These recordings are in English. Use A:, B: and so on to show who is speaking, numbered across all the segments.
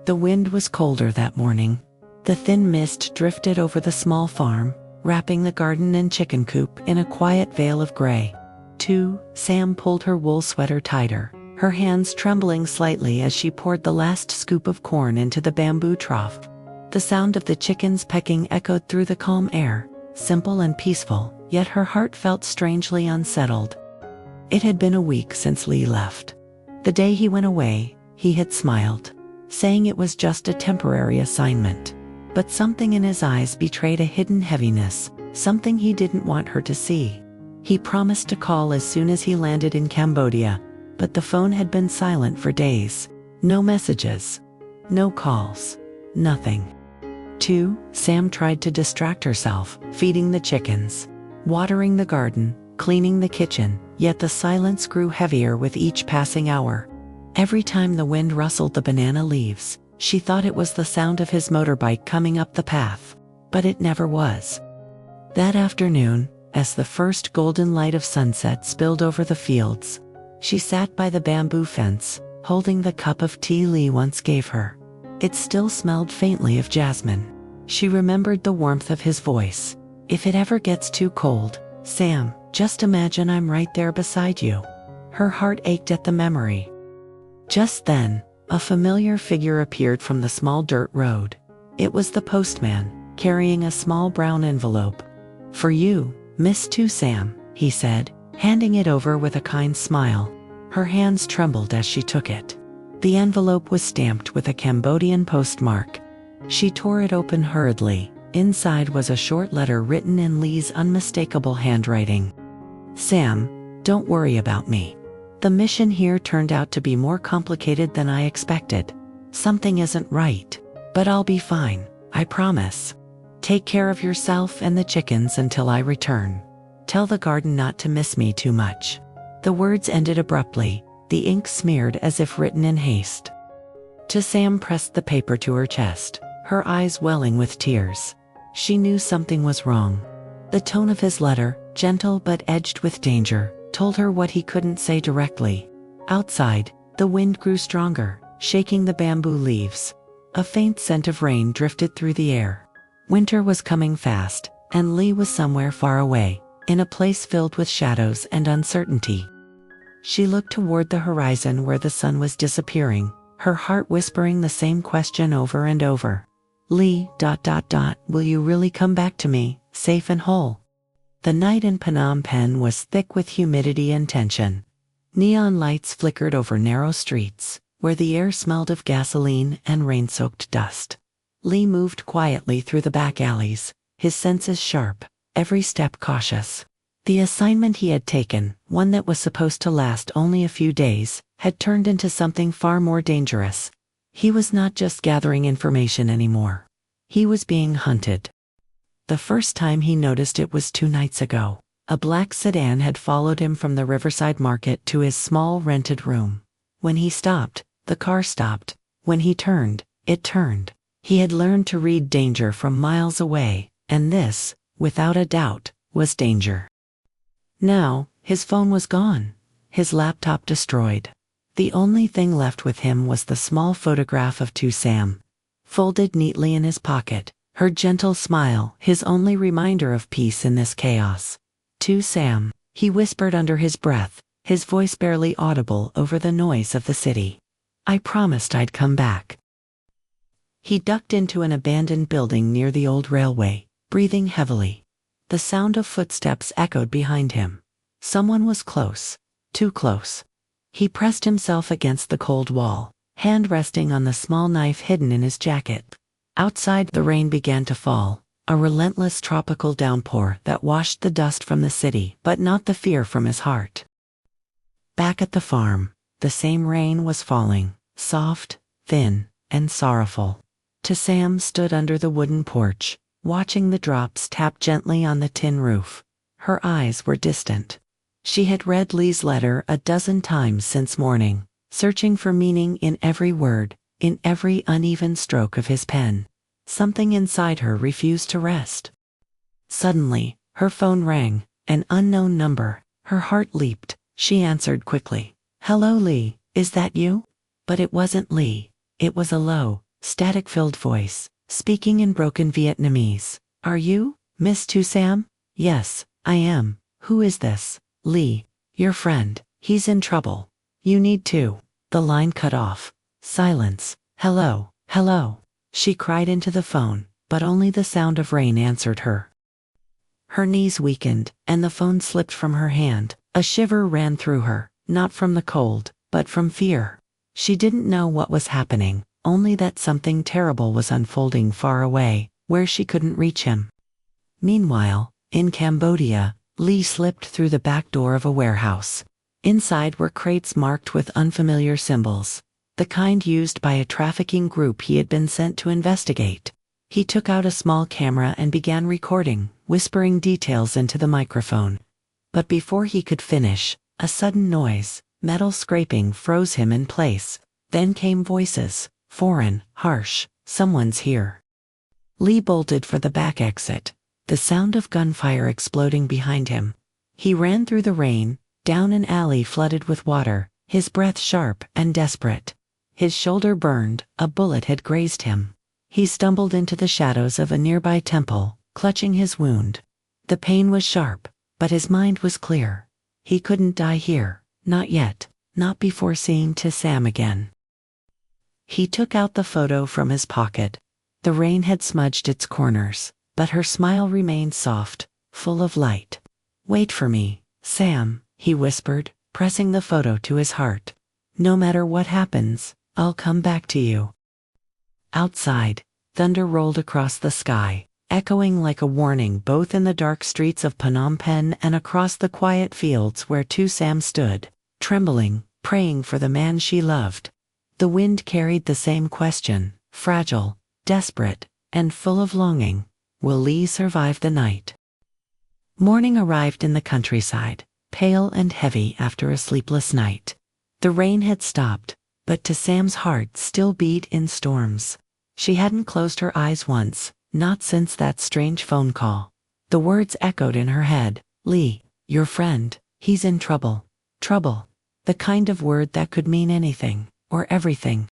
A: The wind was colder that morning. The thin mist drifted over the small farm, wrapping the garden and chicken coop in a quiet veil of gray. Sam pulled her wool sweater tighter, her hands trembling slightly as she poured the last scoop of corn into the bamboo trough. The sound of the chickens pecking echoed through the calm air, simple and peaceful, yet her heart felt strangely unsettled. It had been a week since Lee left. The day he went away, he had smiled, saying it was just a temporary assignment. But something in his eyes betrayed a hidden heaviness, something he didn't want her to see. He promised to call as soon as he landed in Cambodia, but the phone had been silent for days. No messages, no calls, nothing. Sam tried to distract herself, feeding the chickens, watering the garden, cleaning the kitchen, yet the silence grew heavier with each passing hour. Every time the wind rustled the banana leaves, she thought it was the sound of his motorbike coming up the path, but it never was. That afternoon, as the first golden light of sunset spilled over the fields, she sat by the bamboo fence, holding the cup of tea Lee once gave her. It still smelled faintly of jasmine. She remembered the warmth of his voice. "If it ever gets too cold, Sam, just imagine I'm right there beside you." Her heart ached at the memory. Just then, a familiar figure appeared from the small dirt road. It was the postman, carrying a small brown envelope. "For you, Miss Sam," he said, handing it over with a kind smile. Her hands trembled as she took it. The envelope was stamped with a Cambodian postmark. She tore it open hurriedly. Inside was a short letter written in Lee's unmistakable handwriting. "Sam, don't worry about me. The mission here turned out to be more complicated than I expected. Something isn't right, but I'll be fine, I promise. Take care of yourself and the chickens until I return. Tell the garden not to miss me too much." The words ended abruptly, the ink smeared as if written in haste. Sam pressed the paper to her chest, her eyes welling with tears. She knew something was wrong. The tone of his letter, gentle but edged with danger, told her what he couldn't say directly. Outside, the wind grew stronger, shaking the bamboo leaves. A faint scent of rain drifted through the air. Winter was coming fast, and Lee was somewhere far away, in a place filled with shadows and uncertainty. She looked toward the horizon where the sun was disappearing, her heart whispering the same question over and over. "Lee, will you really come back to me, safe and whole?" The night in Phnom Penh was thick with humidity and tension. Neon lights flickered over narrow streets, where the air smelled of gasoline and rain-soaked dust. Lee moved quietly through the back alleys, his senses sharp, every step cautious. The assignment he had taken, one that was supposed to last only a few days, had turned into something far more dangerous. He was not just gathering information anymore. He was being hunted. The first time he noticed it was 2 nights ago. A black sedan had followed him from the riverside market to his small rented room. When he stopped, the car stopped. When he turned, it turned. He had learned to read danger from miles away, and this, without a doubt, was danger. Now, his phone was gone, his laptop destroyed. The only thing left with him was the small photograph of Sam, folded neatly in his pocket, her gentle smile his only reminder of peace in this chaos. "Sam," he whispered under his breath, his voice barely audible over the noise of the city. "I promised I'd come back." He ducked into an abandoned building near the old railway, breathing heavily. The sound of footsteps echoed behind him. Someone was close, too close. He pressed himself against the cold wall, hand resting on the small knife hidden in his jacket. Outside, the rain began to fall, a relentless tropical downpour that washed the dust from the city but not the fear from his heart. Back at the farm, the same rain was falling, soft, thin, and sorrowful. Sam stood under the wooden porch, watching the drops tap gently on the tin roof. Her eyes were distant. She had read Lee's letter a dozen times since morning, searching for meaning in every word, in every uneven stroke of his pen. Something inside her refused to rest. Suddenly, her phone rang, an unknown number. Her heart leaped. She answered quickly. "Hello, Lee, is that you?" But it wasn't Lee. It was a low, static-filled voice, speaking in broken Vietnamese. Are you, Miss Tu Sam? Yes, I am. Who is this? Lee, your friend. He's in trouble. You need to. The line cut off. Silence. Hello, hello. She cried into the phone, but only the sound of rain answered her. Her knees weakened, and the phone slipped from her hand. A shiver ran through her, not from the cold, but from fear. She didn't know what was happening, only that something terrible was unfolding far away, where she couldn't reach him. Meanwhile, in Cambodia, Lee slipped through the back door of a warehouse. Inside were crates marked with unfamiliar symbols, the kind used by a trafficking group he had been sent to investigate. He took out a small camera and began recording, whispering details into the microphone. But before he could finish, a sudden noise, metal scraping, froze him in place. Then came voices, foreign, harsh. Someone's here. Lee bolted for the back exit, the sound of gunfire exploding behind him. He ran through the rain, down an alley flooded with water, his breath sharp and desperate. His shoulder burned, a bullet had grazed him. He stumbled into the shadows of a nearby temple, clutching his wound. The pain was sharp, but his mind was clear. He couldn't die here, not yet, not before seeing Tu Sam again. He took out the photo from his pocket. The rain had smudged its corners, but her smile remained soft, full of light. Wait for me, Sam, he whispered, pressing the photo to his heart. No matter what happens, I'll come back to you. Outside, thunder rolled across the sky, echoing like a warning both in the dark streets of Phnom Penh and across the quiet fields where Tu Sam stood, trembling, praying for the man she loved. The wind carried the same question, fragile, desperate, and full of longing. Will Lee survive the night? Morning arrived in the countryside, pale and heavy after a sleepless night. The rain had stopped, but Tu Sam's heart still beat in storms. She hadn't closed her eyes once, not since that strange phone call. The words echoed in her head. Lee, your friend, he's in trouble. Trouble. The kind of word that could mean anything, or everything.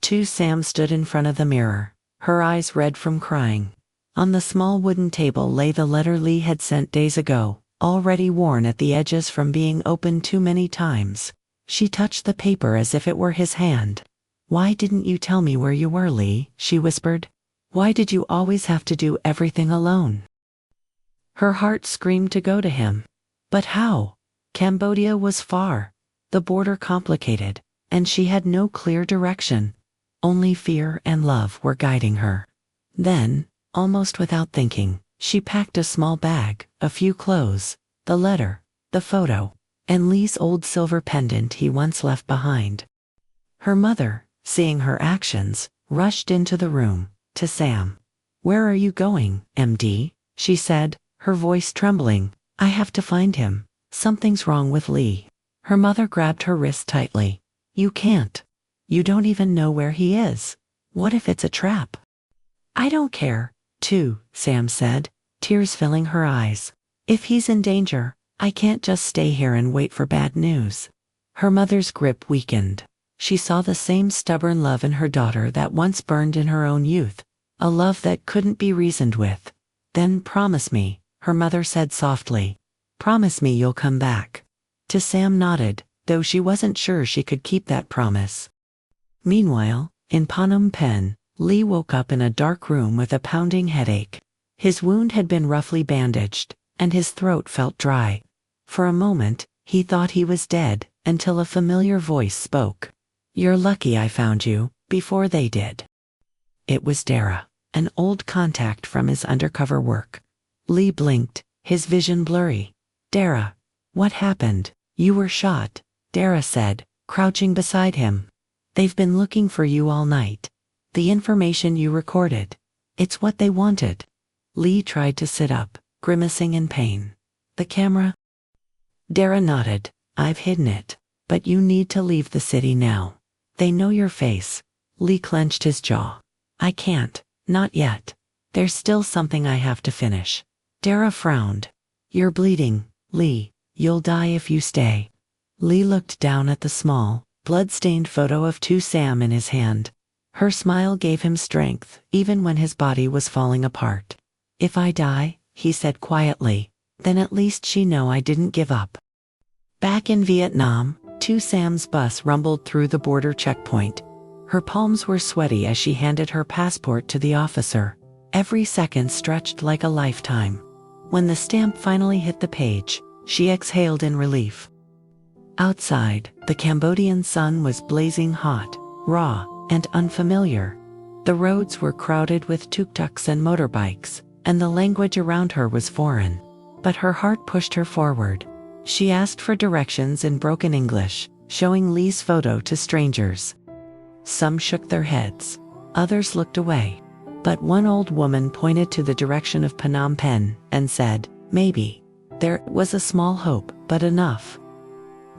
A: Tu Sam stood in front of the mirror, her eyes red from crying. On the small wooden table lay the letter Lee had sent days ago, already worn at the edges from being opened too many times. She touched the paper as if it were his hand. Why didn't you tell me where you were, Lee? She whispered. Why did you always have to do everything alone? Her heart screamed to go to him. But how? Cambodia was far, the border complicated, and she had no clear direction. Only fear and love were guiding her. Then, almost without thinking, she packed a small bag, a few clothes, the letter, the photo, and Lee's old silver pendant he once left behind. Her mother, seeing her actions, rushed into the room. Tu Sam. Where are you going, MD? She said, her voice trembling. I have to find him. Something's wrong with Lee. Her mother grabbed her wrist tightly. You can't. You don't even know where he is. What if it's a trap? I don't care, Tu Sam said, tears filling her eyes. If he's in danger, I can't just stay here and wait for bad news. Her mother's grip weakened. She saw the same stubborn love in her daughter that once burned in her own youth, a love that couldn't be reasoned with. Then promise me, her mother said softly. Promise me you'll come back. Tu Sam nodded, though she wasn't sure she could keep that promise. Meanwhile, in Phnom Penh, Lee woke up in a dark room with a pounding headache. His wound had been roughly bandaged, and his throat felt dry. For a moment, he thought he was dead, until a familiar voice spoke. You're lucky I found you, before they did. It was Dara, an old contact from his undercover work. Lee blinked, his vision blurry. Dara, what happened? You were shot, Dara said, crouching beside him. They've been looking for you all night. The information you recorded. It's what they wanted. Lee tried to sit up, grimacing in pain. The camera? Dara nodded. I've hidden it. But you need to leave the city now. They know your face. Lee clenched his jaw. I can't, not yet. There's still something I have to finish. Dara frowned. You're bleeding, Lee. You'll die if you stay. Lee looked down at the small, blood-stained photo of Tu Sam in his hand. Her smile gave him strength, even when his body was falling apart. "If I die," he said quietly, "then at least she know I didn't give up." Back in Vietnam, Sam's bus rumbled through the border checkpoint. Her palms were sweaty as she handed her passport to the officer. Every second stretched like a lifetime. When the stamp finally hit the page, she exhaled in relief. Outside, the Cambodian sun was blazing hot, raw, and unfamiliar. The roads were crowded with tuk-tuks and motorbikes, and the language around her was foreign. But her heart pushed her forward. She asked for directions in broken English, showing Lee's photo to strangers. Some shook their heads. Others looked away. But one old woman pointed to the direction of Phnom Penh and said, "Maybe." There was a small hope, but enough.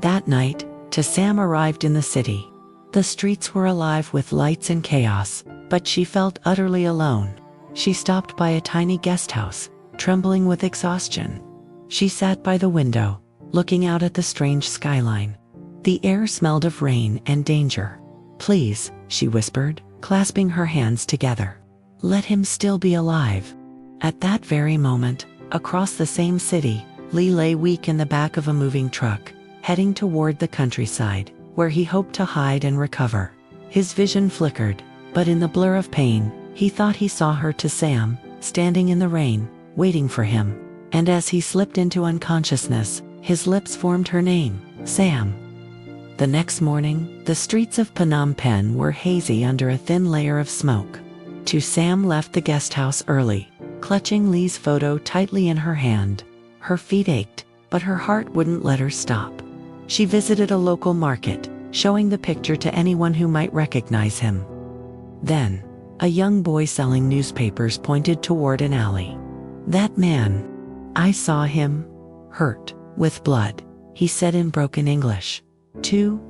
A: That night, Sam arrived in the city. The streets were alive with lights and chaos, but she felt utterly alone. She stopped by a tiny guest house, trembling with exhaustion. She sat by the window, looking out at the strange skyline. The air smelled of rain and danger. "Please," she whispered, clasping her hands together. "Let him still be alive." At that very moment, across the same city, Lee lay weak in the back of a moving truck, heading toward the countryside, where he hoped to hide and recover. His vision flickered, but in the blur of pain, he thought he saw her Sam, standing in the rain, waiting for him. And as he slipped into unconsciousness, his lips formed her name, Sam. The next morning, the streets of Phnom Penh were hazy under a thin layer of smoke. Sam left the guest house early, clutching Lee's photo tightly in her hand. Her feet ached, but her heart wouldn't let her stop. She visited a local market, showing the picture to anyone who might recognize him. Then, a young boy selling newspapers pointed toward an alley. "That man. I saw him. Hurt, with blood," he said in broken English.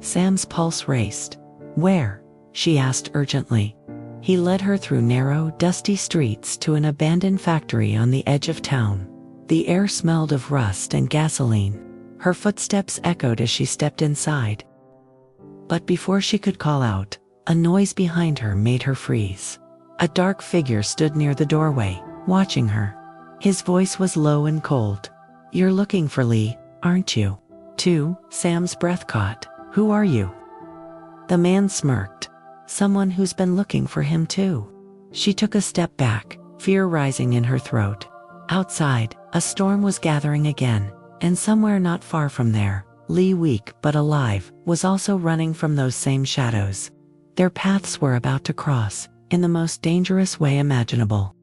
A: Sam's pulse raced. "Where?" she asked urgently. He led her through narrow, dusty streets to an abandoned factory on the edge of town. The air smelled of rust and gasoline. Her footsteps echoed as she stepped inside. But before she could call out, a noise behind her made her freeze. A dark figure stood near the doorway, watching her. His voice was low and cold. "You're looking for Lee, aren't you?" Sam's breath caught. "Who are you?" The man smirked. "Someone who's been looking for him too." She took a step back, fear rising in her throat. Outside, a storm was gathering again, and somewhere not far from there, Lee, weak but alive, was also running from those same shadows. Their paths were about to cross, in the most dangerous way imaginable.